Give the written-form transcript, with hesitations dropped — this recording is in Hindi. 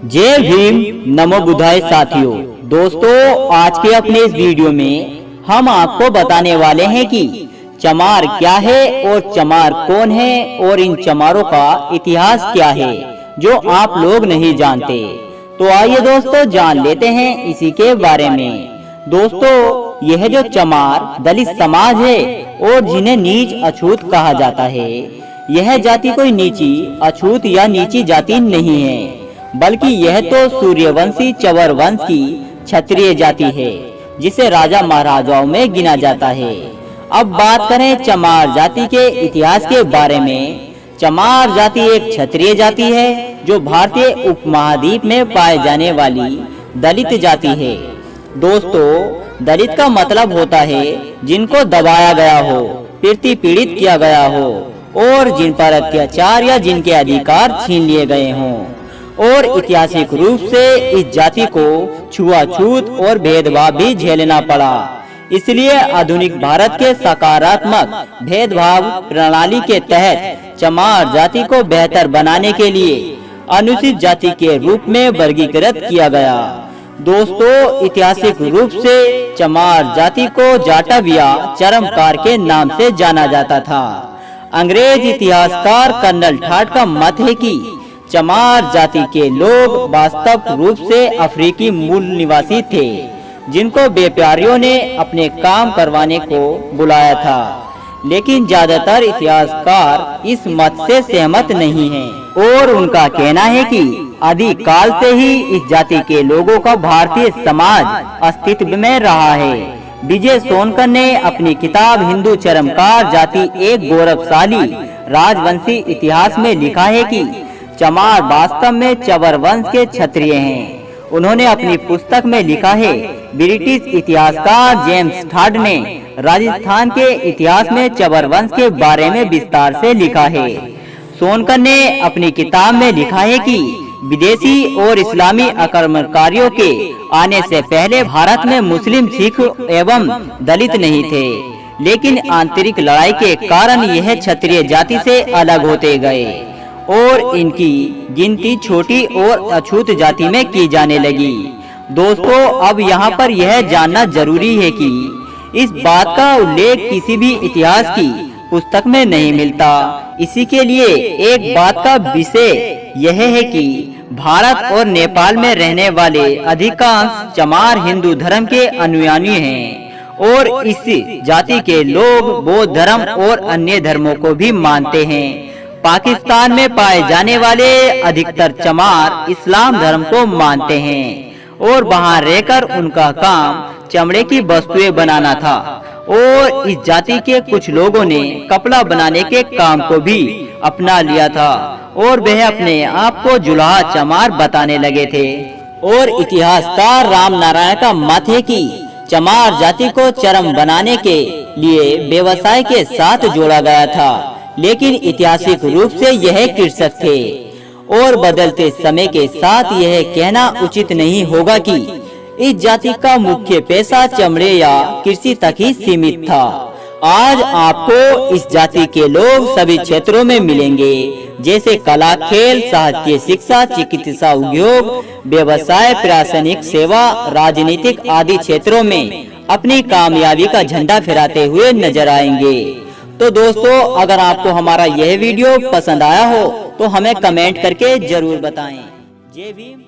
जय भीम, नमो बुद्धाय साथियों। दोस्तों, आज के अपने इस वीडियो में हम आपको बताने वाले हैं कि चमार क्या है और चमार कौन है और इन चमारों का इतिहास क्या है जो आप लोग नहीं जानते। तो आइए दोस्तों जान लेते हैं इसी के बारे में। दोस्तों, यह जो चमार दलित समाज है और जिन्हें नीच अछूत कहा जाता है, यह जाति कोई नीची अछूत या नीची जाति नहीं है, बल्कि यह तो सूर्यवंशी चवर वंश की क्षत्रिय जाति है जिसे राजा महाराजाओं में गिना जाता है। अब बात करें चमार जाति के इतिहास के बारे में। चमार जाति एक क्षत्रिय जाति है जो भारतीय उपमहाद्वीप में पाए जाने वाली दलित जाति है। दोस्तों, दलित का मतलब होता है जिनको दबाया गया हो, पीड़ित किया गया हो और जिन पर अत्याचार या जिनके अधिकार छीन लिए गए हों। और ऐतिहासिक रूप से इस जाति को छुआछूत और भेदभाव भी झेलना पड़ा। इसलिए आधुनिक भारत के सकारात्मक भेदभाव प्रणाली के तहत चमार जाति को बेहतर बनाने के लिए अनुसूचित जाति के रूप में वर्गीकृत किया गया। दोस्तों, ऐतिहासिक रूप से चमार जाति को जाटविया चरमकार के नाम से जाना जाता था। अंग्रेज इतिहासकार कर्नल ठाट का मत है कि चमार जाति के लोग वास्तव रूप से अफ्रीकी मूल निवासी थे जिनको व्यापारियों ने अपने काम करवाने को बुलाया था। लेकिन ज्यादातर इतिहासकार इस मत से सहमत नहीं हैं और उनका कहना है कि आदिकाल से ही इस जाति के लोगों का भारतीय समाज अस्तित्व में रहा है। विजय सोनकर ने अपनी किताब हिंदू चरमकार जाति एक गौरवशाली राजवंशी इतिहास में लिखा है कि चमार वास्तव में चवर वंश के क्षत्रिय हैं। उन्होंने अपनी पुस्तक में लिखा है। ब्रिटिश इतिहासकार जेम्स ठाड ने राजस्थान के इतिहास में चवर वंश के बारे में विस्तार से लिखा है। सोनकर ने अपनी किताब में लिखा है कि विदेशी और इस्लामी आक्रमणकारियों के आने से पहले भारत में मुस्लिम, सिख एवं दलित नहीं थे, लेकिन आंतरिक लड़ाई के कारण यह क्षत्रिय जाति से अलग होते गए और इनकी गिनती छोटी और अछूत जाति में की जाने लगी। दोस्तों, अब यहाँ पर यह जानना जरूरी है कि इस बात का उल्लेख किसी भी इतिहास की पुस्तक में नहीं मिलता। इसी के लिए एक बात का विषय यह है कि भारत और नेपाल में रहने वाले अधिकांश चमार हिंदू धर्म के अनुयायी हैं और इस जाति के लोग बौद्ध धर्म और अन्य धर्मों को भी मानते हैं। पाकिस्तान में पाए जाने वाले अधिकतर चमार इस्लाम धर्म को मानते हैं और वहां रहकर उनका काम चमड़े की वस्तुएं बनाना था। और इस जाति के कुछ लोगों ने कपड़ा बनाने के काम को भी अपना लिया था और वह अपने आप को जुलाहा चमार बताने लगे थे। और इतिहासकार राम नारायण का मत है कि चमार जाति को चरम बनाने के लिए व्यवसाय के साथ जोड़ा गया था, लेकिन ऐतिहासिक रूप से यह कृषक थे और बदलते समय के साथ यह कहना उचित नहीं होगा कि इस जाति का मुख्य पेशा चमड़े या कृषि तक ही सीमित था। आज आपको इस जाति के लोग सभी क्षेत्रों में मिलेंगे, जैसे कला, खेल, साहित्य, शिक्षा, चिकित्सा, उद्योग, व्यवसाय, प्रशासनिक सेवा, राजनीतिक आदि क्षेत्रों में अपनी कामयाबी का झंडा फहराते हुए नजर आएंगे। तो दोस्तों, अगर आपको हमारा यह वीडियो पसंद आया हो तो हमें कमेंट करके जरूर बताएं। जय भीम।